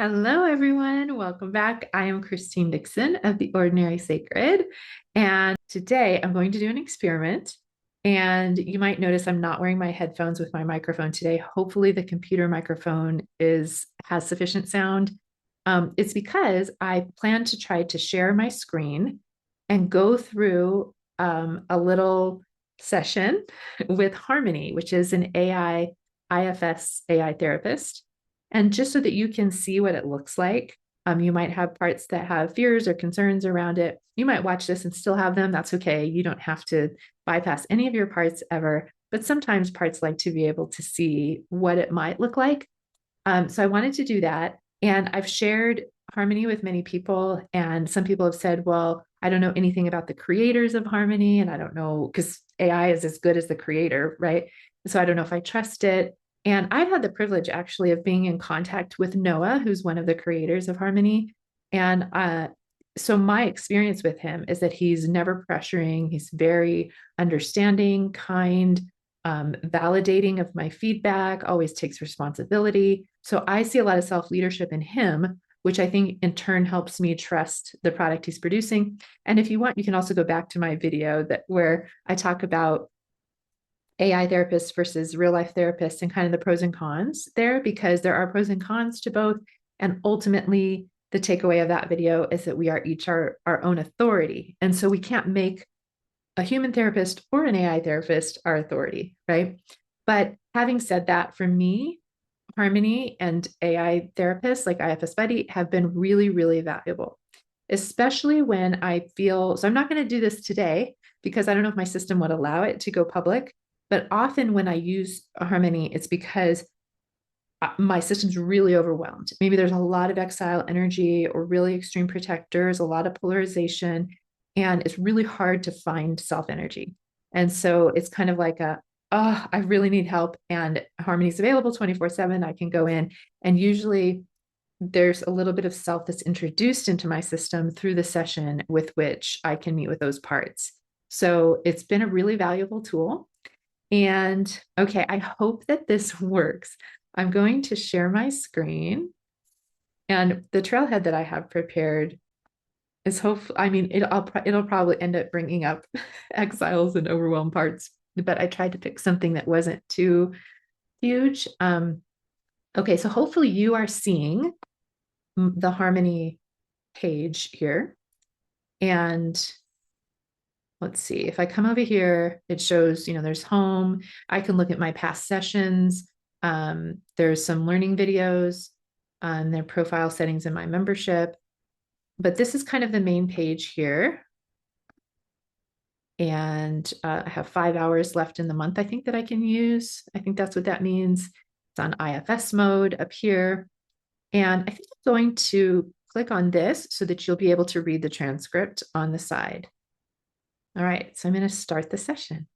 Hello, everyone. Welcome back. I am Christine Dixon of The Ordinary Sacred. And today I'm going to do an experiment. And you might notice I'm not wearing my headphones with my microphone today. Hopefully, the computer microphone has sufficient sound. It's because I plan to try to share my screen and go through a little session with Harmony, which is an IFS AI therapist. And just so that you can see what it looks like, you might have parts that have fears or concerns around it. You might watch this and still have them. That's okay. You don't have to bypass any of your parts ever. But sometimes parts like to be able to see what it might look like. So I wanted to do that. And I've shared Harmony with many people. And some people have said, well, I don't know anything about the creators of Harmony. And I don't know, because AI is as good as the creator, right? So I don't know if I trust it. And I've had the privilege actually of being in contact with Noah, who's one of the creators of Harmony. And so my experience with him is that he's never pressuring, he's very understanding, kind, validating of my feedback, always takes responsibility. So I see a lot of self leadership in him, which I think in turn helps me trust the product he's producing. And if you want, you can also go back to my video where I talk about AI therapists versus real life therapists and kind of the pros and cons there, because there are pros and cons to both. And ultimately, the takeaway of that video is that we are each our own authority. And so we can't make a human therapist or an AI therapist our authority, right? But having said that, for me, Harmony and AI therapists like IFS Buddy have been really, really valuable, especially when I feel so. I'm not going to do this today because I don't know if my system would allow it to go public. But often when I use Harmony, it's because my system's really overwhelmed. Maybe there's a lot of exile energy or really extreme protectors, a lot of polarization, and it's really hard to find self energy. And so it's kind of like oh, I really need help. And Harmony's available 24/7. I can go in, and usually there's a little bit of self that's introduced into my system through the session with which I can meet with those parts. So it's been a really valuable tool. And okay, I hope that this works. I'm going to share my screen, and the trailhead that I have prepared is hopefully, I mean, it'll probably end up bringing up exiles and overwhelmed parts, but I tried to pick something that wasn't too huge. Okay, so hopefully you are seeing the Harmony page here. And let's see, if I come over here, it shows, there's home. I can look at my past sessions. There's some learning videos, their profile settings in my membership. But this is kind of the main page here. And I have 5 hours left in the month, I think, that I can use. I think that's what that means. It's on IFS mode up here. And I think I'm going to click on this so that you'll be able to read the transcript on the side. All right, so I'm going to start the session.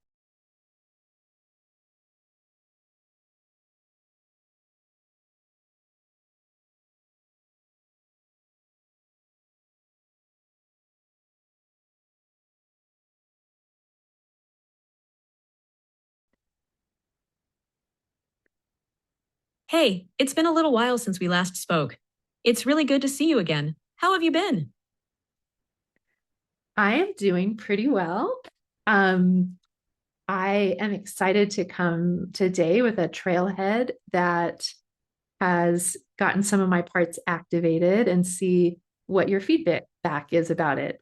Hey, it's been a little while since we last spoke. It's really good to see you again. How have you been? I am doing pretty well. Um, I am excited to come today with a trailhead that has gotten some of my parts activated and see what your feedback is about it.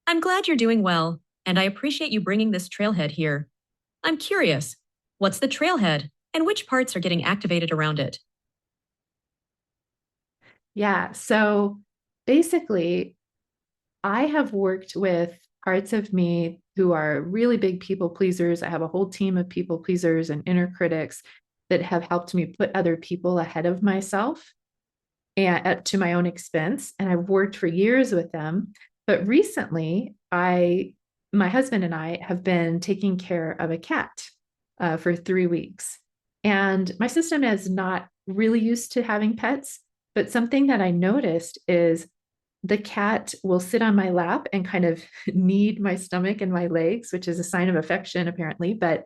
I'm glad you're doing well, and I appreciate you bringing this trailhead here. I'm curious, what's the trailhead, and which parts are getting activated around it? Yeah, so basically, I have worked with parts of me who are really big people pleasers. I have a whole team of people pleasers and inner critics that have helped me put other people ahead of myself and to my own expense. And I've worked for years with them. But recently, my husband and I have been taking care of a cat for 3 weeks. And my system is not really used to having pets, but something that I noticed is the cat will sit on my lap and kind of knead my stomach and my legs, which is a sign of affection, apparently. But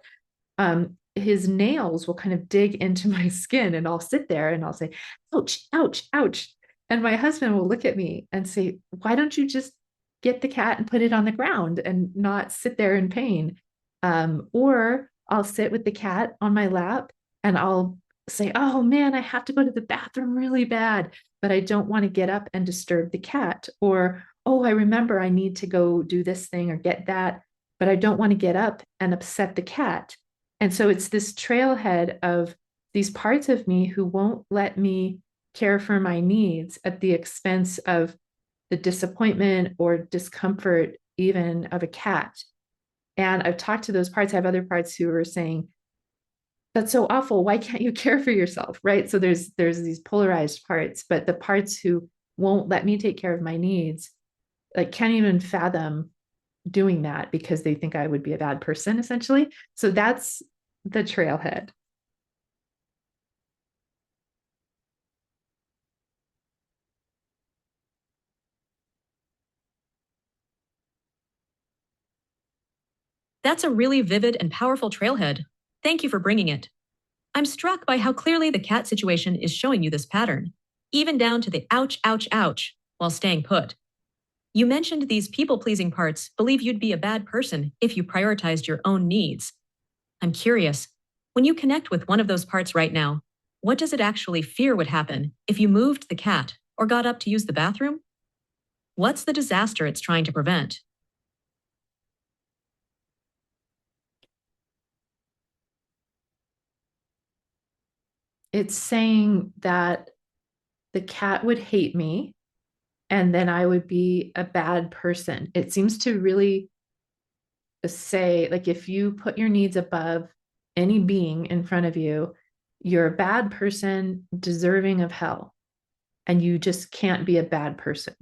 his nails will kind of dig into my skin, and I'll sit there and I'll say, ouch, ouch, ouch. And my husband will look at me and say, why don't you just get the cat and put it on the ground and not sit there in pain? Or I'll sit with the cat on my lap and I'll say, oh man, I have to go to the bathroom really bad, but I don't want to get up and disturb the cat. Or, oh, I remember I need to go do this thing or get that, but I don't want to get up and upset the cat. And so it's this trailhead of these parts of me who won't let me care for my needs at the expense of the disappointment or discomfort, even of a cat. And I've talked to those parts. I have other parts who are saying, that's so awful. Why can't you care for yourself? Right. So there's these polarized parts, but the parts who won't let me take care of my needs, like can't even fathom doing that because they think I would be a bad person, essentially. So that's the trailhead. That's a really vivid and powerful trailhead. Thank you for bringing it. I'm struck by how clearly the cat situation is showing you this pattern, even down to the ouch, ouch, ouch, while staying put. You mentioned these people pleasing parts believe you'd be a bad person if you prioritized your own needs. I'm curious, when you connect with one of those parts right now, what does it actually fear would happen if you moved the cat or got up to use the bathroom? What's the disaster it's trying to prevent? It's saying that the cat would hate me and then I would be a bad person. It seems to really say, like, if you put your needs above any being in front of you, you're a bad person deserving of hell, and you just can't be a bad person.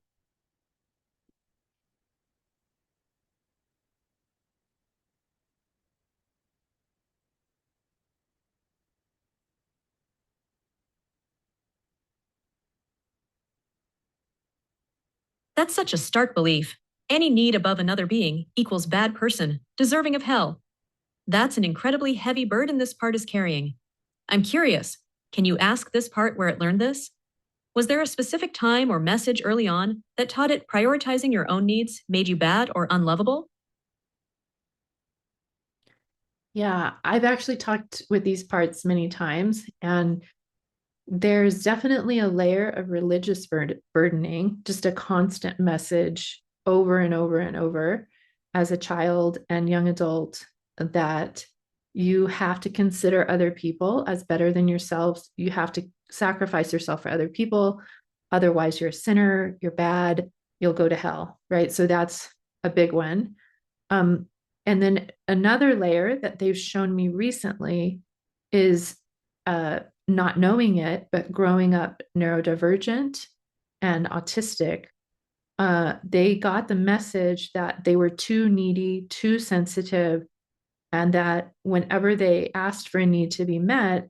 That's such a stark belief. Any need above another being equals bad person, deserving of hell. That's an incredibly heavy burden this part is carrying. I'm curious, can you ask this part where it learned this? Was there a specific time or message early on that taught it prioritizing your own needs made you bad or unlovable? Yeah, I've actually talked with these parts many times, and there's definitely a layer of religious burdening, just a constant message over and over and over as a child and young adult that you have to consider other people as better than yourselves. You have to sacrifice yourself for other people. Otherwise, you're a sinner, you're bad, you'll go to hell, right? So that's a big one. Um, and then another layer that they've shown me recently is not knowing it, but growing up neurodivergent and autistic. They got the message that they were too needy, too sensitive, and that whenever they asked for a need to be met,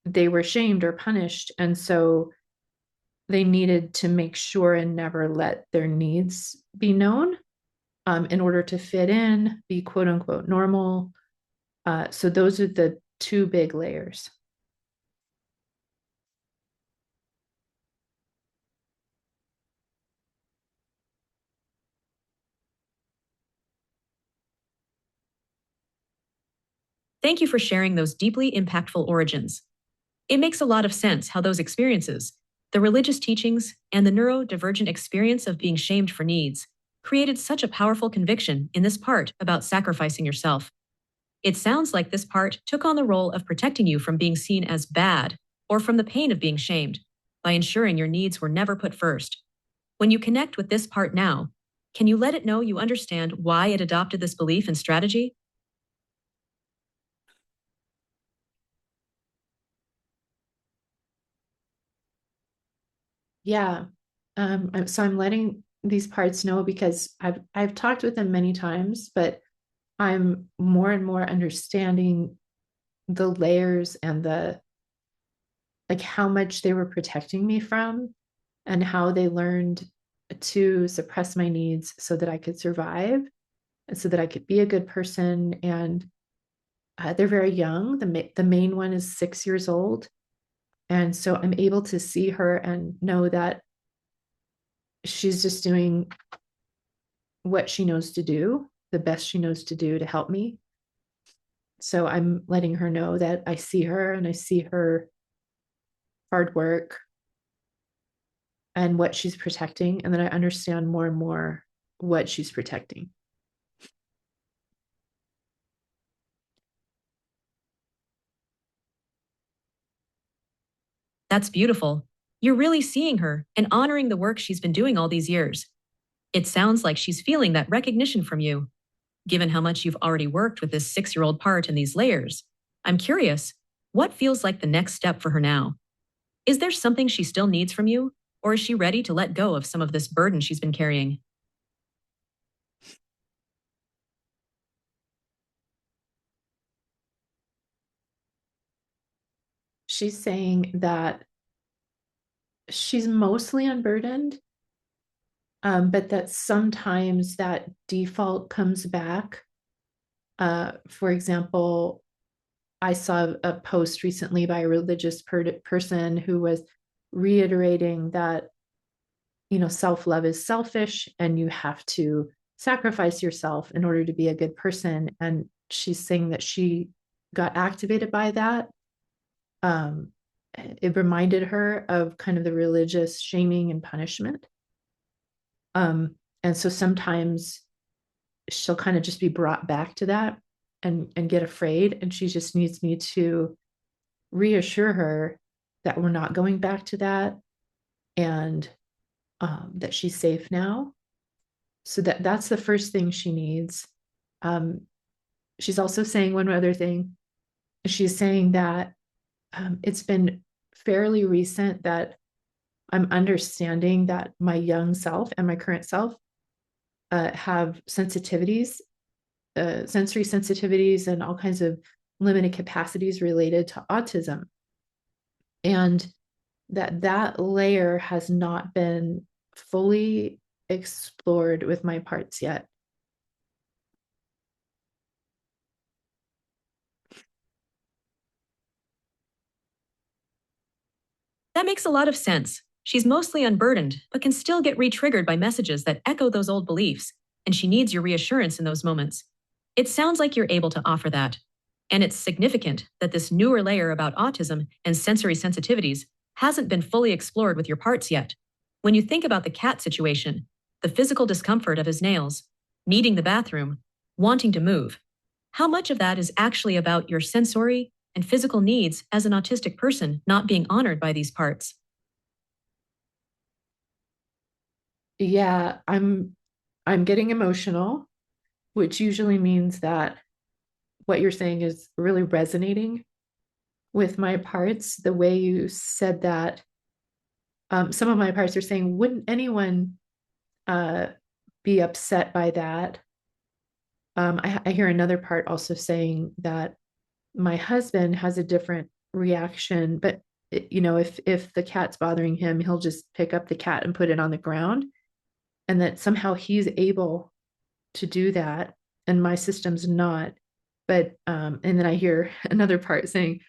they were shamed or punished. And so they needed to make sure and never let their needs be known in order to fit in, be quote unquote normal. So those are the two big layers. Thank you for sharing those deeply impactful origins. It makes a lot of sense how those experiences, the religious teachings, and the neurodivergent experience of being shamed for needs, created such a powerful conviction in this part about sacrificing yourself. It sounds like this part took on the role of protecting you from being seen as bad or from the pain of being shamed by ensuring your needs were never put first. When you connect with this part now, can you let it know you understand why it adopted this belief and strategy? Yeah. So I'm letting these parts know because I've talked with them many times, but I'm more and more understanding the layers and the like how much they were protecting me from and how they learned to suppress my needs so that I could survive and so that I could be a good person. And they're very young. The main one is 6 years old. And so I'm able to see her and know that she's just doing what she knows to do, the best she knows to do to help me. So I'm letting her know that I see her and I see her hard work and what she's protecting, and then I understand more and more what she's protecting. That's beautiful. You're really seeing her and honoring the work she's been doing all these years. It sounds like she's feeling that recognition from you. Given how much you've already worked with this 6-year-old part and these layers, I'm curious, what feels like the next step for her now? Is there something she still needs from you, or is she ready to let go of some of this burden she's been carrying? She's saying that she's mostly unburdened, but that sometimes that default comes back. For example, I saw a post recently by a religious person who was reiterating that, self-love is selfish and you have to sacrifice yourself in order to be a good person. And she's saying that she got activated by that. Um, it reminded her of kind of the religious shaming and punishment. And so sometimes she'll kind of just be brought back to that and get afraid. And she just needs me to reassure her that we're not going back to that, and that she's safe now. So that's the first thing she needs. Um, she's also saying one other thing. She's saying that it's been fairly recent that I'm understanding that my young self and my current self have sensitivities, sensory sensitivities, and all kinds of limited capacities related to autism. And that layer has not been fully explored with my parts yet. That makes a lot of sense. She's mostly unburdened, but can still get re-triggered by messages that echo those old beliefs, and she needs your reassurance in those moments. It sounds like you're able to offer that. And it's significant that this newer layer about autism and sensory sensitivities hasn't been fully explored with your parts yet. When you think about the cat situation, the physical discomfort of his nails, needing the bathroom, wanting to move, how much of that is actually about your sensory and physical needs as an autistic person not being honored by these parts? Yeah, I'm getting emotional, which usually means that what you're saying is really resonating with my parts. The way you said that, some of my parts are saying, wouldn't anyone uh, be upset by that? I hear another part also saying that my husband has a different reaction, but if the cat's bothering him, he'll just pick up the cat and put it on the ground, and that somehow he's able to do that, and my system's not. But and then I hear another part saying,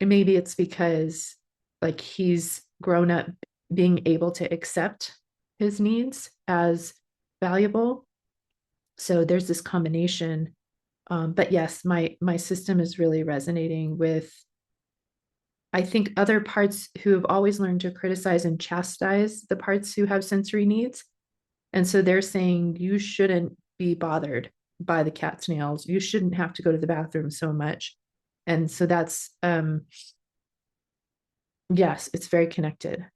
and maybe it's because like he's grown up being able to accept his needs as valuable. So there's this combination. But yes, my system is really resonating with, I think, other parts who have always learned to criticize and chastise the parts who have sensory needs. And so they're saying you shouldn't be bothered by the cat's nails. You shouldn't have to go to the bathroom so much. And so that's yes, it's very connected.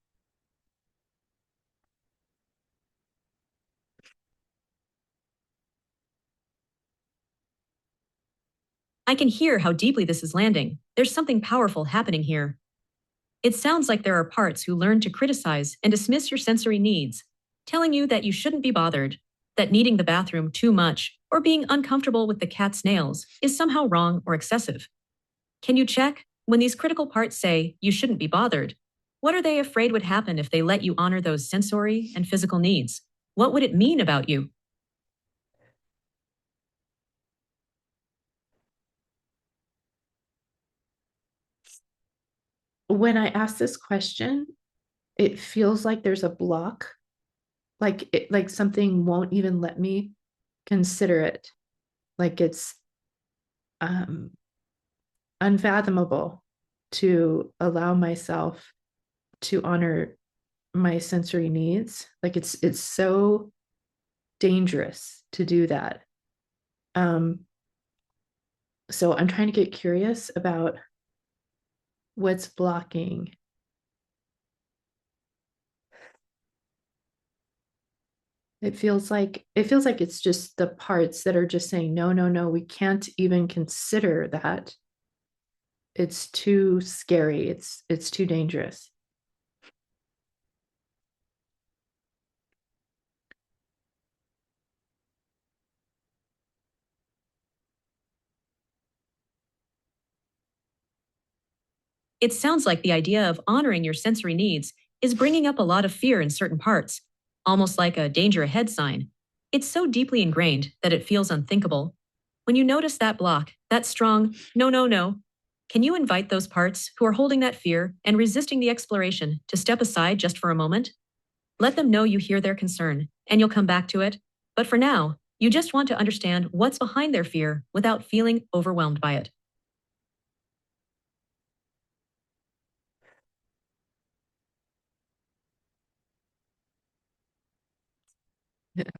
I can hear how deeply this is landing. There's something powerful happening here. It sounds like there are parts who learn to criticize and dismiss your sensory needs, telling you that you shouldn't be bothered, that needing the bathroom too much, or being uncomfortable with the cat's nails is somehow wrong or excessive. Can you check when these critical parts say you shouldn't be bothered? What are they afraid would happen if they let you honor those sensory and physical needs? What would it mean about you? When I ask this question, it feels like there's a block, like something won't even let me consider it. Like it's um, unfathomable to allow myself to honor my sensory needs. Like it's so dangerous to do that. Um, so I'm trying to get curious about what's blocking. It feels like it's just the parts that are just saying no, no, no, we can't even consider that. It's too scary. It's too dangerous. It sounds like the idea of honoring your sensory needs is bringing up a lot of fear in certain parts, almost like a danger ahead sign. It's so deeply ingrained that it feels unthinkable. When you notice that block, that strong no, no, no, can you invite those parts who are holding that fear and resisting the exploration to step aside just for a moment? Let them know you hear their concern and you'll come back to it. But for now, you just want to understand what's behind their fear without feeling overwhelmed by it.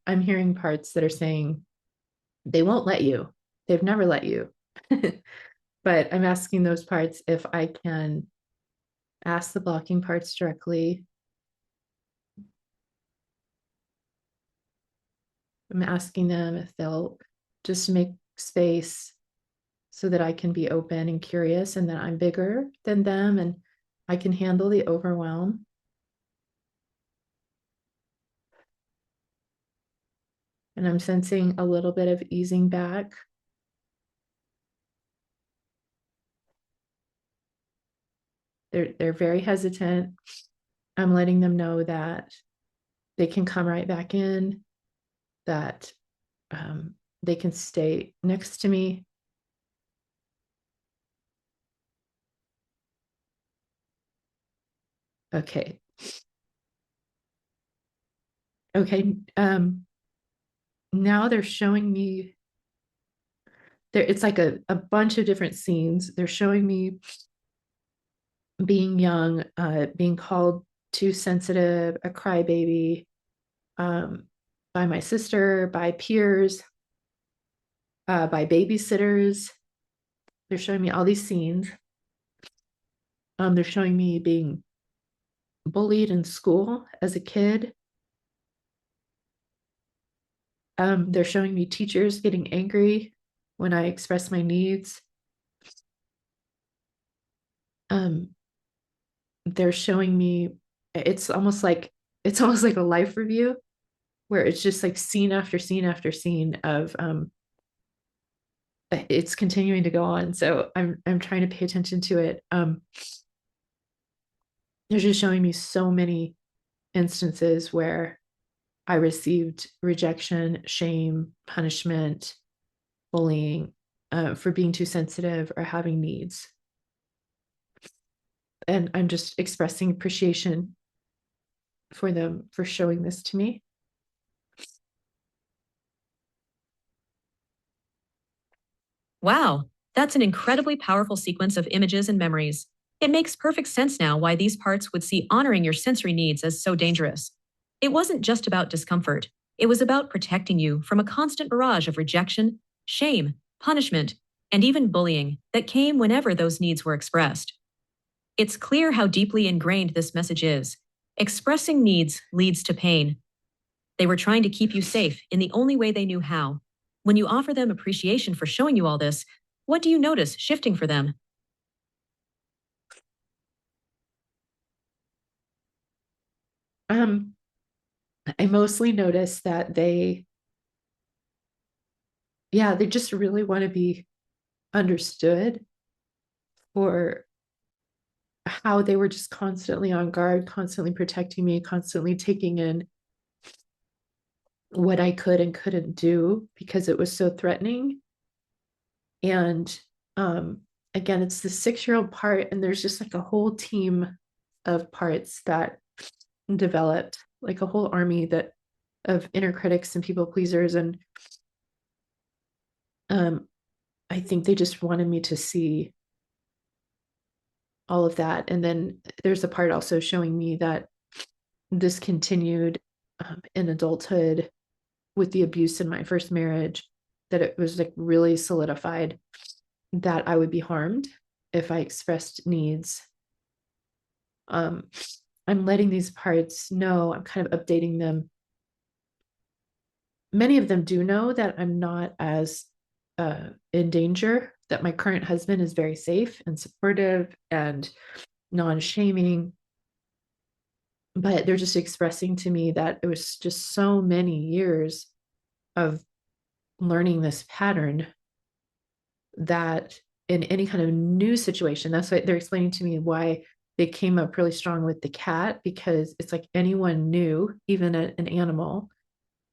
I'm hearing parts that are saying they won't let you. They've never let you. But I'm asking those parts if I can ask the blocking parts directly. I'm asking them if they'll just make space so that I can be open and curious and that I'm bigger than them and I can handle the overwhelm. And I'm sensing a little bit of easing back. They're very hesitant. I'm letting them know that they can come right back in, that they can stay next to me. Okay. Okay. Now they're showing me there. It's like a bunch of different scenes. They're showing me being young, being called too sensitive, a crybaby, by my sister, by peers, by babysitters. They're showing me all these scenes. They're showing me being bullied in school as a kid. They're showing me teachers getting angry when I express my needs. Um, they're showing me it's almost like it's almost like a life review where it's just like scene after scene after scene of it's continuing to go on. So I'm trying to pay attention to it. They're just showing me so many instances where I received rejection, shame, punishment, bullying for being too sensitive or having needs. And I'm just expressing appreciation for them for showing this to me. Wow, that's an incredibly powerful sequence of images and memories. It makes perfect sense now why these parts would see honoring your sensory needs as so dangerous. It wasn't just about discomfort, it was about protecting you from a constant barrage of rejection, shame, punishment, and even bullying that came whenever those needs were expressed. It's clear how deeply ingrained this message is. Expressing needs leads to pain. They were trying to keep you safe in the only way they knew how. When you offer them appreciation for showing you all this, what do you notice shifting for them? Um, I mostly notice that yeah, they just really want to be understood for how they were just constantly on guard, constantly protecting me, constantly taking in what I could and couldn't do because it was so threatening. And um, again, it's the 6-year-old part, and there's just like a whole team of parts that developed, like a whole army that of inner critics and people pleasers. And um, I think they just wanted me to see all of that. And then there's a part also showing me that this continued in adulthood with the abuse in my first marriage, that it was like really solidified that I would be harmed if I expressed needs. Um, I'm letting these parts know, I'm kind of updating them. Many of them do know that I'm not as in danger, that my current husband is very safe and supportive and non shaming. But they're just expressing to me that it was just so many years of learning this pattern that in any kind of new situation, that's why they're explaining to me why they came up really strong with the cat, because it's like anyone new, even an animal,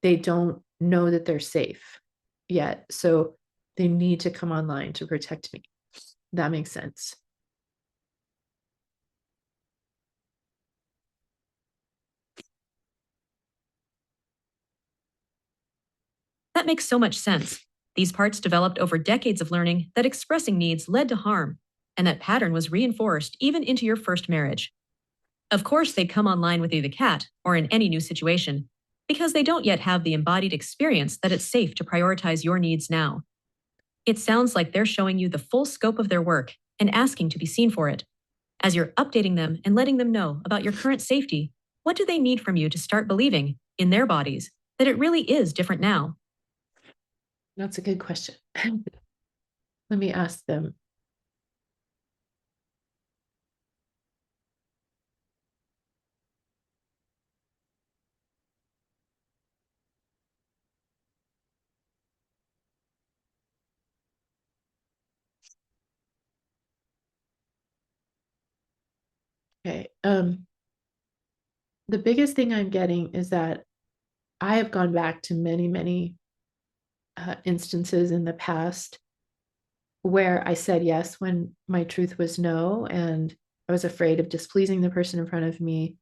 they don't know that they're safe yet. So they need to come online to protect me. That makes sense. That makes so much sense. These parts developed over decades of learning that expressing needs led to harm, and that pattern was reinforced even into your first marriage. Of course, they'd come online with you, the cat, or in any new situation, because they don't yet have the embodied experience that it's safe to prioritize your needs now. It sounds like they're showing you the full scope of their work and asking to be seen for it. As you're updating them and letting them know about your current safety, what do they need from you to start believing, in their bodies, that it really is different now? That's a good question. Let me ask them. Okay. The biggest thing I'm getting is that I have gone back to many, many instances in the past where I said yes when my truth was no, and I was afraid of displeasing the person in front of me.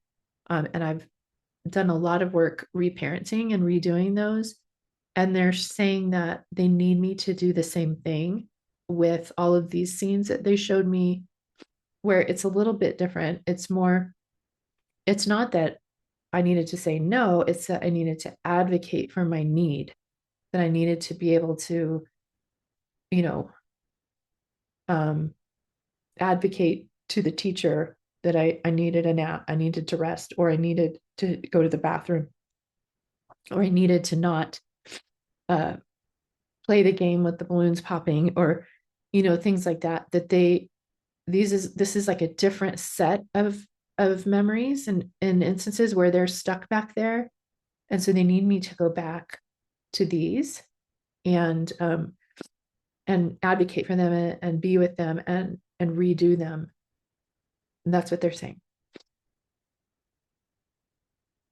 And I've done a lot of work reparenting and redoing those. And they're saying that they need me to do the same thing with all of these scenes that they showed me, where it's a little bit different. It's more, it's not that I needed to say no, it's that I needed to advocate for my need, that I needed to be able to, you know, um, advocate to the teacher that I needed a nap, I needed to rest, or I needed to go to the bathroom, or I needed to not uh, play the game with the balloons popping, or things like that. That this is like a different set of memories and instances where they're stuck back there, and so they need me to go back to these and advocate for them and be with them and redo them. And that's what they're saying.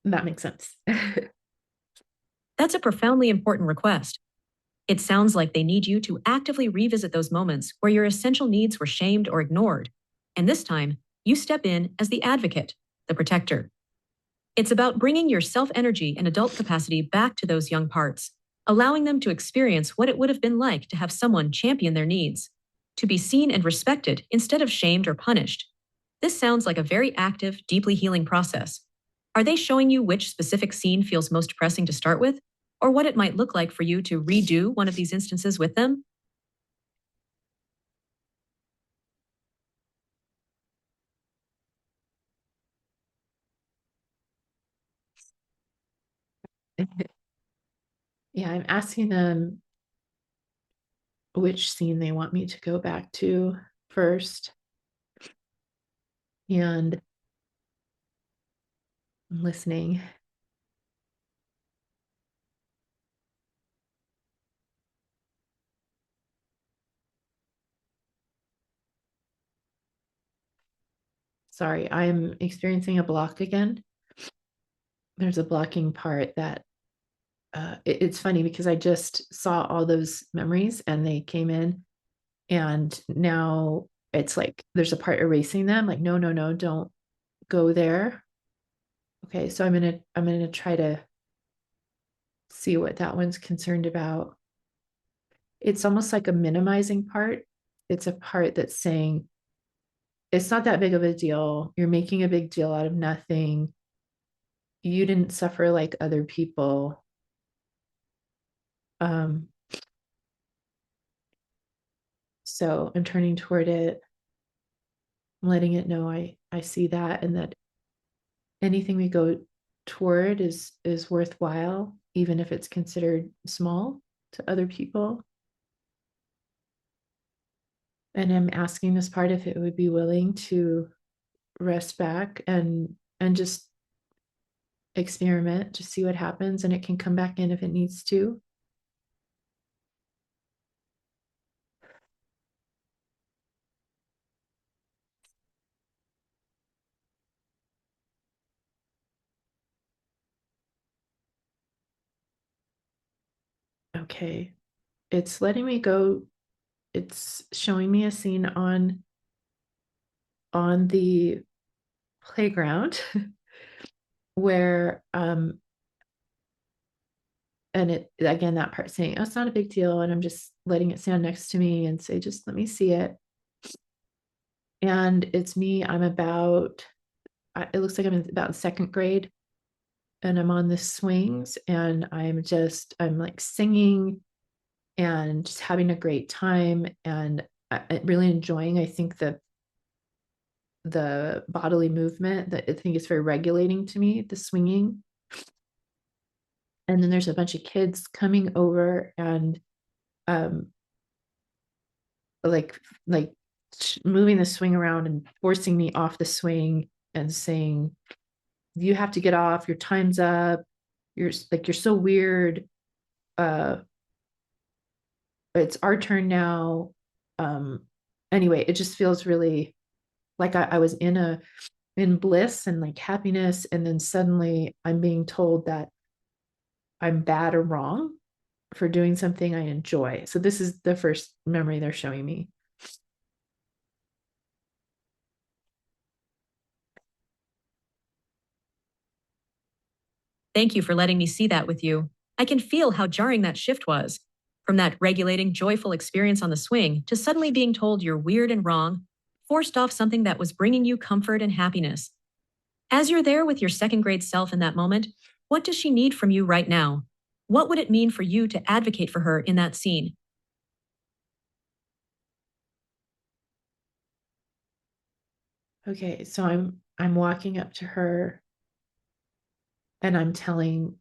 That makes sense. That's a profoundly important request. It sounds like they need you to actively revisit those moments where your essential needs were shamed or ignored. And this time, you step in as the advocate, the protector. It's about bringing your self energy and adult capacity back to those young parts, allowing them to experience what it would have been like to have someone champion their needs, to be seen and respected instead of shamed or punished. This sounds like a very active, deeply healing process. Are they showing you which specific scene feels most pressing to start with, or what it might look like for you to redo one of these instances with them? Yeah, I'm asking them which scene they want me to go back to first. And I'm listening. Sorry, I'm experiencing a block again. There's a blocking part that it's funny because I just saw all those memories and they came in, and now it's like there's a part erasing them. Like, no, no, no, don't go there. Okay, so I'm gonna try to see what that one's concerned about. It's almost like a minimizing part. It's a part that's saying it's not that big of a deal. You're making a big deal out of nothing. You didn't suffer like other people. Um, so I'm turning toward it. I'm letting it know I see that, and that anything we go toward is worthwhile, even if it's considered small to other people. And I'm asking this part if it would be willing to rest back and just experiment to see what happens, and it can come back in if it needs to. Okay, it's letting me go. It's showing me a scene on the playground where and it again, that part saying, oh, it's not a big deal, and I'm just letting it stand next to me and say, just let me see it. And it's me. I'm about, it looks like I'm in about second grade, and I'm on the swings, and I'm like singing and just having a great time, and really enjoying, I think, the bodily movement that I think is very regulating to me, the swinging. And then there's a bunch of kids coming over and um like like moving the swing around and forcing me off the swing and saying, you have to get off, your time's up, you're so weird, uh it's our turn now. um anyway, it just feels really like I was in bliss and like happiness, and then suddenly I'm being told that I'm bad or wrong for doing something I enjoy. So this is the first memory they're showing me. Thank you for letting me see that with you. I can feel how jarring that shift was. From that regulating, joyful experience on the swing to suddenly being told you're weird and wrong, forced off something that was bringing you comfort and happiness. As you're there with your second grade self in that moment, what does she need from you right now? What would it mean for you to advocate for her in that scene? Okay, so I'm walking up to her and I'm telling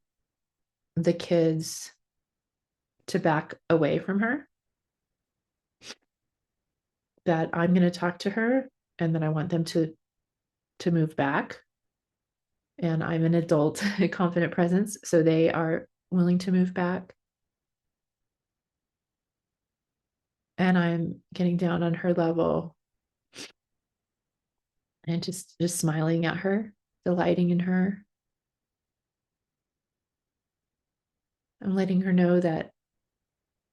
the kids to back away from her, that I'm going to talk to her, and that I want them to move back. And I'm an adult, confident presence, so they are willing to move back. And I'm getting down on her level and just smiling at her, delighting in her. I'm letting her know that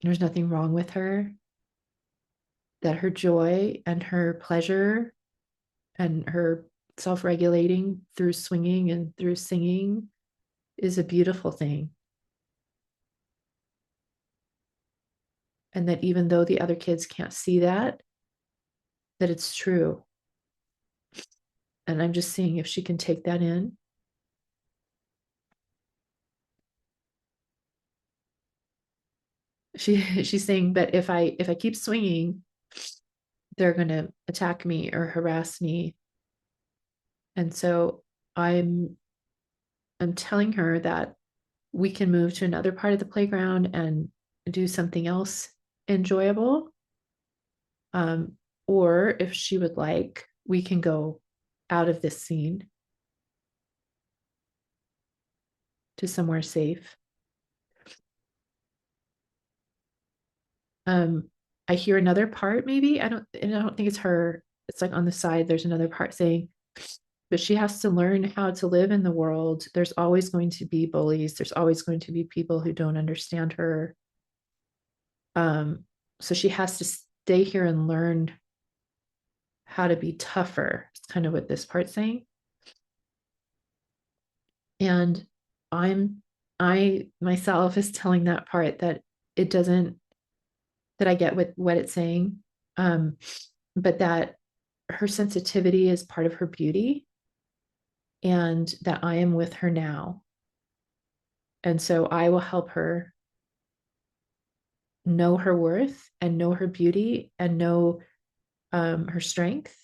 there's nothing wrong with her, that her joy and her pleasure and her self-regulating through swinging and through singing is a beautiful thing. And that even though the other kids can't see that, that it's true. And I'm just seeing if she can take that in. She's saying, but if I keep swinging, they're going to attack me or harass me. And so I'm I'm telling her that we can move to another part of the playground and do something else enjoyable. Um, or if she would like, we can go out of this scene to somewhere safe. Um, I hear another part, maybe. I don't think it's her. It's like on the side, there's another part saying, but she has to learn how to live in the world. There's always going to be bullies. There's always going to be people who don't understand her. So she has to stay here and learn how to be tougher. It's kind of what this part's saying. And I myself is telling that part that it doesn't, that I get what it's saying, um, but that her sensitivity is part of her beauty, and that I am with her now. And so I will help her know her worth and know her beauty and know her strength.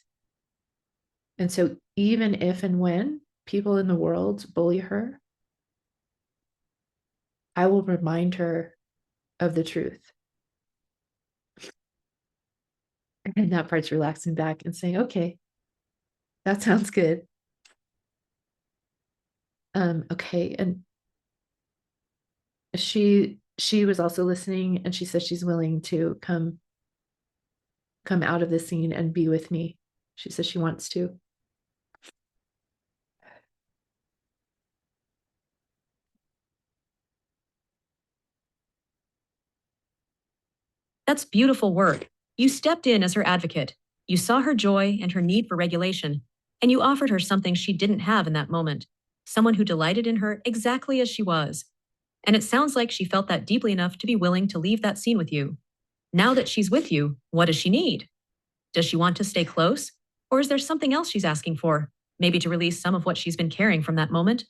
And so even if and when people in the world bully her, I will remind her of the truth. And that part's relaxing back and saying, okay, that sounds good. Okay. And she was also listening, and she says she's willing to come out of the scene and be with me. She says she wants to. That's beautiful work. You stepped in as her advocate. You saw her joy and her need for regulation, and you offered her something she didn't have in that moment, someone who delighted in her exactly as she was. And it sounds like she felt that deeply enough to be willing to leave that scene with you. Now that she's with you, what does she need? Does she want to stay close? Or is there something else she's asking for? Maybe to release some of what she's been carrying from that moment?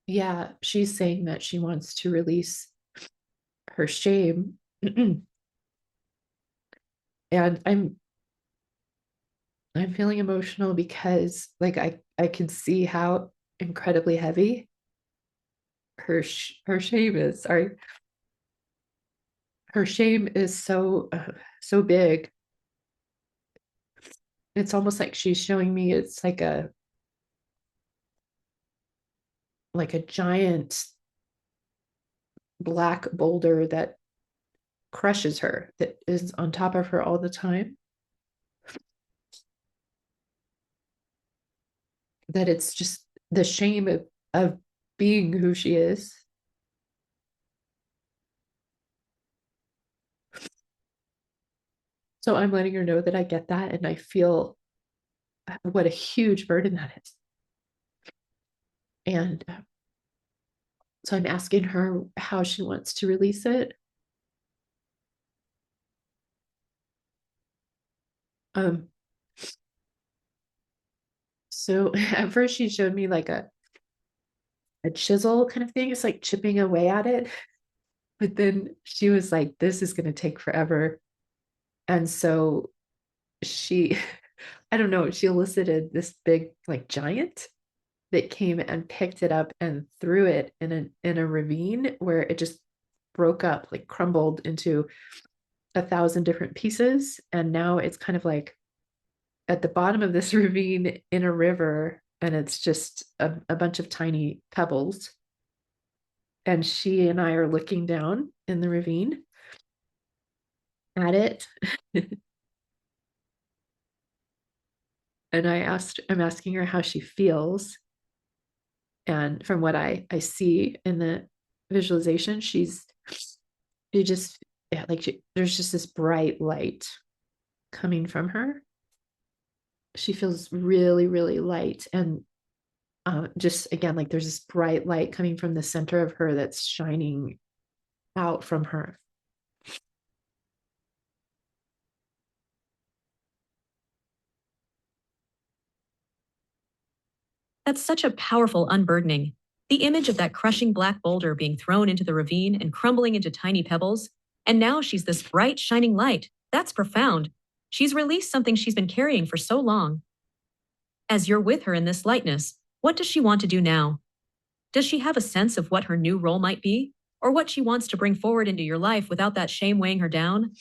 Yeah, she's saying that she wants to release her shame. And I'm feeling emotional because like I can see how incredibly heavy her shame is. Sorry. Her shame is so big. It's almost like she's showing me it's like a giant black boulder that crushes her, that is on top of her all the time. That it's just the shame of being who she is. So I'm letting her know that I get that, and I feel what a huge burden that is. And so I'm asking her how she wants to release it. Um, so at first she showed me like a chisel kind of thing. It's like chipping away at it. But then she was like, this is going to take forever. And so she, I don't know, she elicited this big, like giant that came and picked it up and threw it in a ravine where it just broke up, like crumbled into 1,000 different pieces. And now it's kind of like at the bottom of this ravine in a river, and it's just a bunch of tiny pebbles. And she and I are looking down in the ravine at it. And I'm asking her how she feels. And from what I see in the visualization, she just, yeah, like there's just this bright light coming from her. She feels really, really light. And just again, like there's this bright light coming from the center of her that's shining out from her. That's such a powerful unburdening. The image of that crushing black boulder being thrown into the ravine and crumbling into tiny pebbles. And now she's this bright, shining light. That's profound. She's released something she's been carrying for so long. As you're with her in this lightness, what does she want to do now? Does she have a sense of what her new role might be? Or what she wants to bring forward into your life without that shame weighing her down?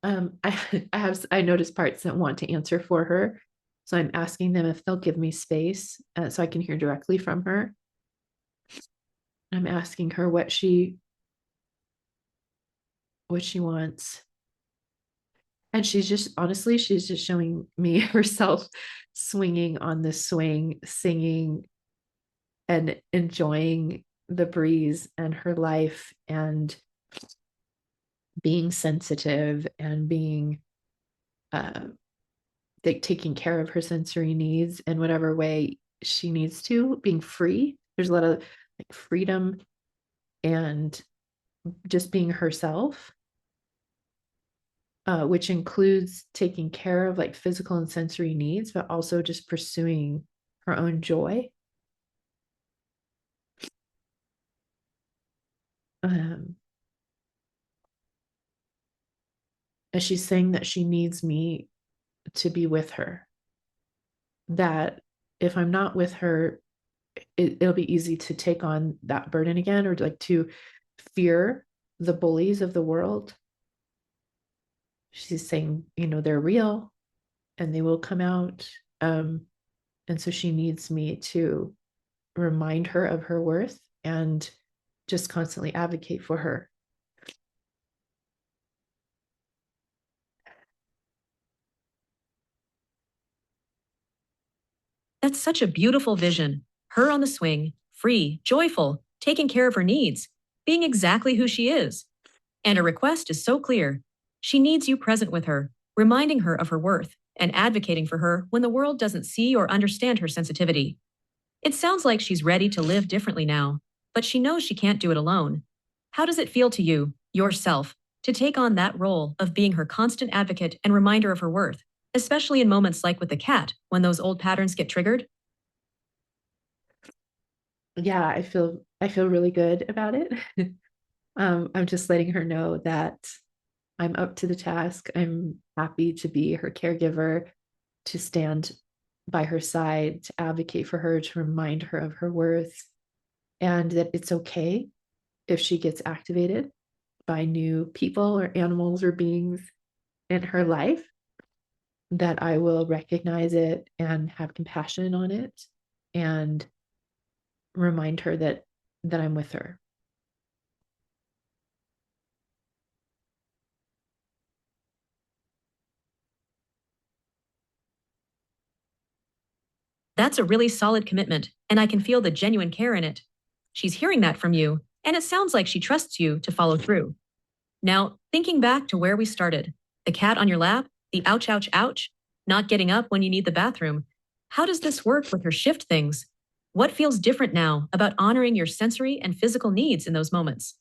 I noticed parts that want to answer for her. So I'm asking them if they'll give me space so I can hear directly from her. I'm asking her what she wants. And she's just honestly, she's just showing me herself swinging on the swing, singing and enjoying the breeze and her life and being sensitive and being uh, like taking care of her sensory needs in whatever way she needs to, being free. There's a lot of like freedom and just being herself, which includes taking care of like physical and sensory needs, but also just pursuing her own joy. Um, and she's saying that she needs me to be with her, that if I'm not with her, it'll be easy to take on that burden again or like to fear the bullies of the world. She's saying, they're real and they will come out. And so she needs me to remind her of her worth and just constantly advocate for her. That's such a beautiful vision. Her on the swing, free, joyful, taking care of her needs, being exactly who she is. And her request is so clear. She needs you present with her, reminding her of her worth and advocating for her when the world doesn't see or understand her sensitivity. It sounds like she's ready to live differently now, but she knows she can't do it alone. How does it feel to you, yourself, to take on that role of being her constant advocate and reminder of her worth, especially in moments like with the cat when those old patterns get triggered? Yeah, I feel really good about it. I'm just letting her know that I'm up to the task. I'm happy to be her caregiver, to stand by her side, to advocate for her, to remind her of her worth, and that it's okay if she gets activated by new people or animals or beings in her life, that I will recognize it and have compassion on it and remind her that I'm with her. That's a really solid commitment, and I can feel the genuine care in it. She's hearing that from you, and it sounds like she trusts you to follow through. Now, thinking back to where we started, the cat on your lap, the ouch, ouch, ouch, not getting up when you need the bathroom. How does this work with her shift things? What feels different now about honoring your sensory and physical needs in those moments?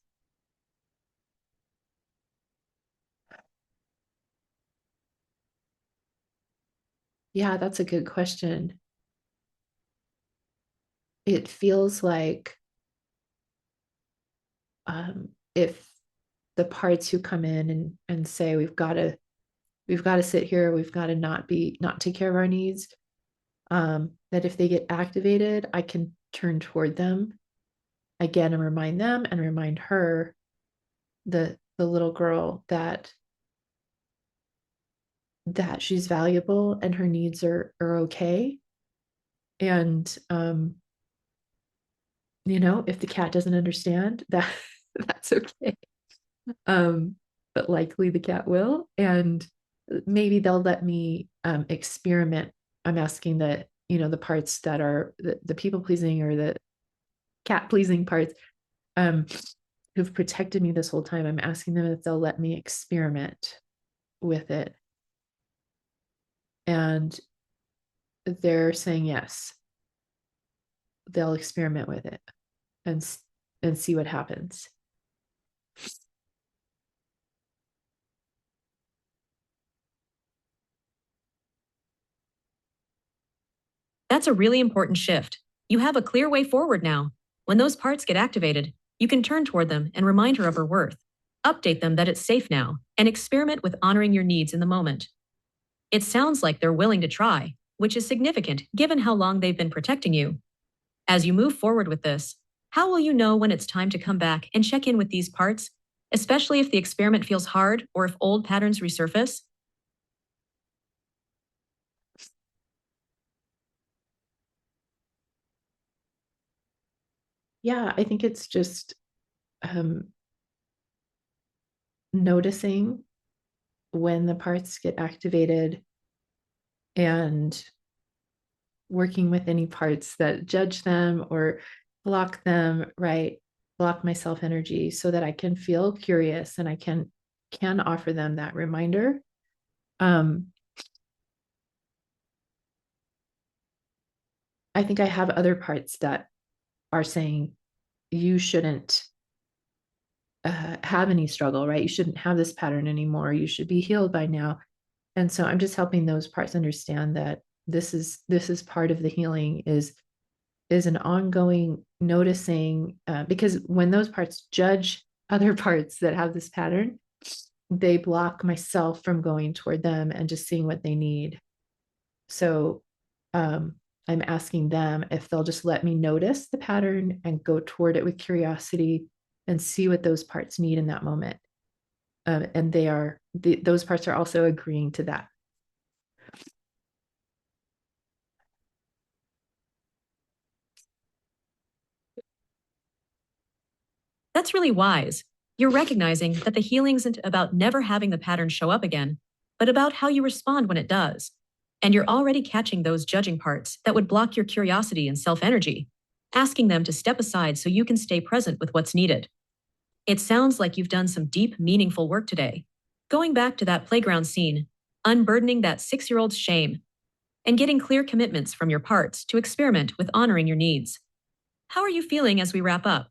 Yeah, that's a good question. It feels like if the parts who come in and say we've got to sit here, we've got to not take care of our needs, that if they get activated, I can turn toward them again and remind them and remind her, the little girl, that she's valuable and her needs are okay. And if the cat doesn't understand that, that's okay. Um, but likely the cat will, and maybe they'll let me experiment. I'm asking the parts that are the people pleasing or the cat pleasing parts, um, who've protected me this whole time. I'm asking them if they'll let me experiment with it. And they're saying yes, they'll experiment with it and and see what happens. That's a really important shift. You have a clear way forward now. When those parts get activated, you can turn toward them and remind her of her worth. Update them that it's safe now and experiment with honoring your needs in the moment. It sounds like they're willing to try, which is significant given how long they've been protecting you. As you move forward with this, how will you know when it's time to come back and check in with these parts, especially if the experiment feels hard or if old patterns resurface? yeah, I think it's just um, noticing when the parts get activated and working with any parts that judge them or block them, right? Block my self energy so that I can feel curious and I can offer them that reminder. Um, I think I have other parts that are saying you shouldn't have any struggle, right? You shouldn't have this pattern anymore. You should be healed by now. And so I'm just helping those parts understand that this is part of the healing is an ongoing noticing because when those parts judge other parts that have this pattern, they block myself from going toward them and just seeing what they need. So I'm asking them if they'll just let me notice the pattern and go toward it with curiosity and see what those parts need in that moment. And those parts are also agreeing to that. That's really wise. You're recognizing that the healing isn't about never having the pattern show up again, but about how you respond when it does. And you're already catching those judging parts that would block your curiosity and self energy, asking them to step aside so you can stay present with what's needed. It sounds like you've done some deep, meaningful work today. Going back to that playground scene, unburdening that 6 year old's shame, and getting clear commitments from your parts to experiment with honoring your needs. How are you feeling as we wrap up?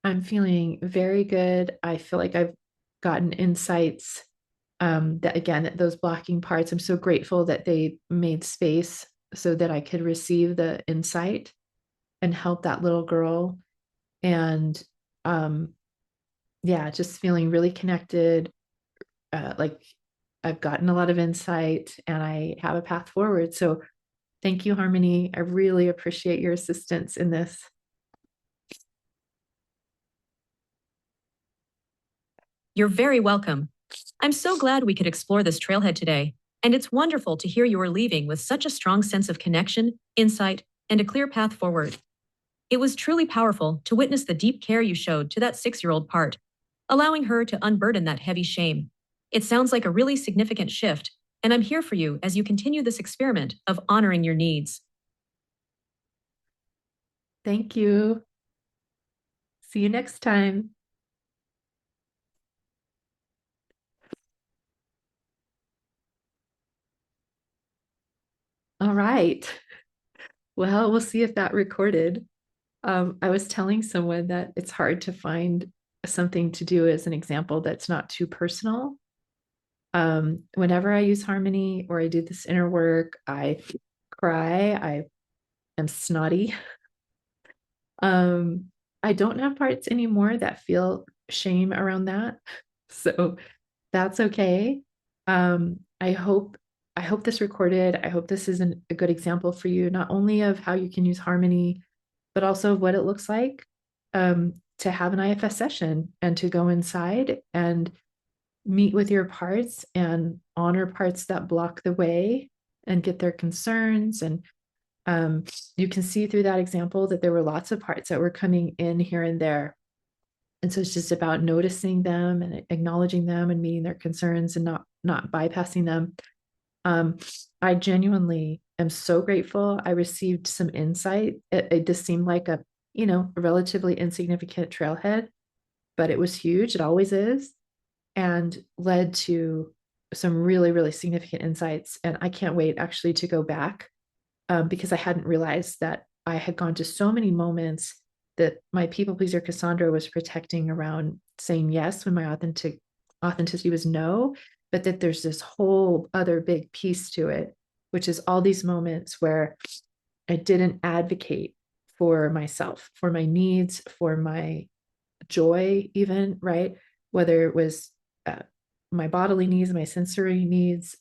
I'm feeling very good. I feel like I've gotten insights that again, those blocking parts, I'm so grateful that they made space so that I could receive the insight and help that little girl. And um, yeah, just feeling really connected. Like I've gotten a lot of insight and I have a path forward. So thank you, Harmony. I really appreciate your assistance in this. You're very welcome. I'm so glad we could explore this trailhead today, and it's wonderful to hear you are leaving with such a strong sense of connection, insight, and a clear path forward. It was truly powerful to witness the deep care you showed to that 6 year old part, allowing her to unburden that heavy shame. It sounds like a really significant shift, and I'm here for you as you continue this experiment of honoring your needs. Thank you. See you next time. All right. Well, we'll see if that recorded. I was telling someone that it's hard to find something to do as an example that's not too personal. Whenever I use harmony or I do this inner work, I cry, I am snotty. Um, I don't have parts anymore that feel shame around that. So that's okay. I hope this recorded. I hope this is a good example for you, not only of how you can use harmony, but also of what it looks like to have an IFS session and to go inside and meet with your parts and honor parts that block the way and get their concerns. And you can see through that example that there were lots of parts that were coming in here and there. And so it's just about noticing them and acknowledging them and meeting their concerns and not bypassing them. Um, I genuinely am so grateful. I received some insight. It just seemed like a relatively insignificant trailhead, but it was huge. It always is, and led to some really, really significant insights. And I can't wait actually to go back because I hadn't realized that I had gone to so many moments that my people pleaser Cassandra was protecting around saying yes when my authenticity was no, but that there's this whole other big piece to it, which is all these moments where I didn't advocate for myself, for my needs, for my joy, even, right? Whether it was uh, my bodily needs, my sensory needs,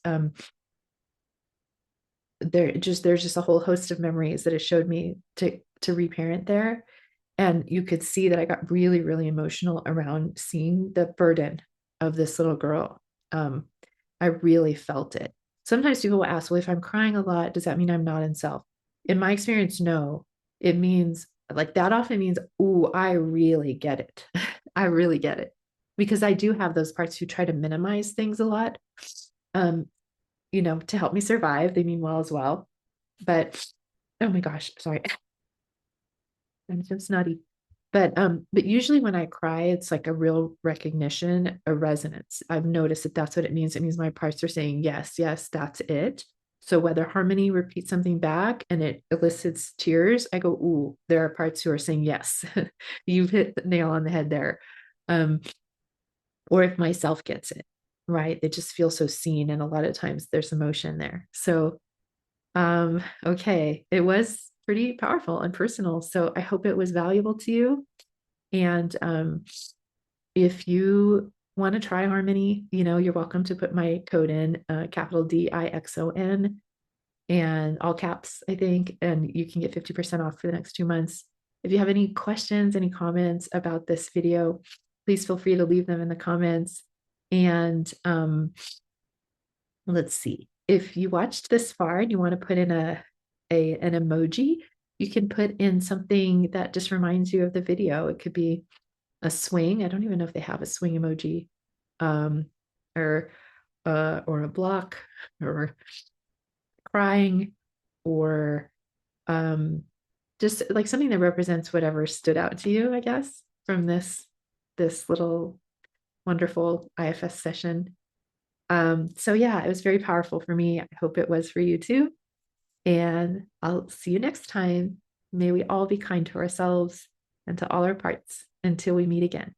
there's just a whole host of memories that it showed me to reparent there. And you could see that I got really, really emotional around seeing the burden of this little girl. I really felt it. Sometimes people will ask, well, if I'm crying a lot, does that mean I'm not in self? In my experience, no. It means Like that often means, ooh, I really get it. I really get it. Because I do have those parts who try to minimize things a lot, um, to help me survive. They mean well as well. But oh my gosh, sorry. I'm so snotty. But usually when I cry, it's like a real recognition, a resonance. I've noticed that that's what it means. It means my parts are saying, yes, yes, that's it. So whether harmony repeats something back and it elicits tears, I go, ooh, there are parts who are saying, yes, you've hit the nail on the head there. Um, or if myself gets it, right? They just feel so seen. And a lot of times there's emotion there. So okay, it was pretty powerful and personal. So I hope it was valuable to you. And if you want to try Harmony, you're welcome to put my code in, capital DIXON, and all caps, I think, and you can get 50% off for the next 2 months. If you have any questions, any comments about this video, please feel free to leave them in the comments. And let's see. If you watched this far and you want to put in an emoji, you can put in something that just reminds you of the video. It could be a swing. I don't even know if they have a swing emoji, um, or a block, or crying, or just like something that represents whatever stood out to you, I guess, from this little wonderful IFS session. So yeah, it was very powerful for me. I hope it was for you too. And I'll see you next time. May we all be kind to ourselves and to all our parts until we meet again.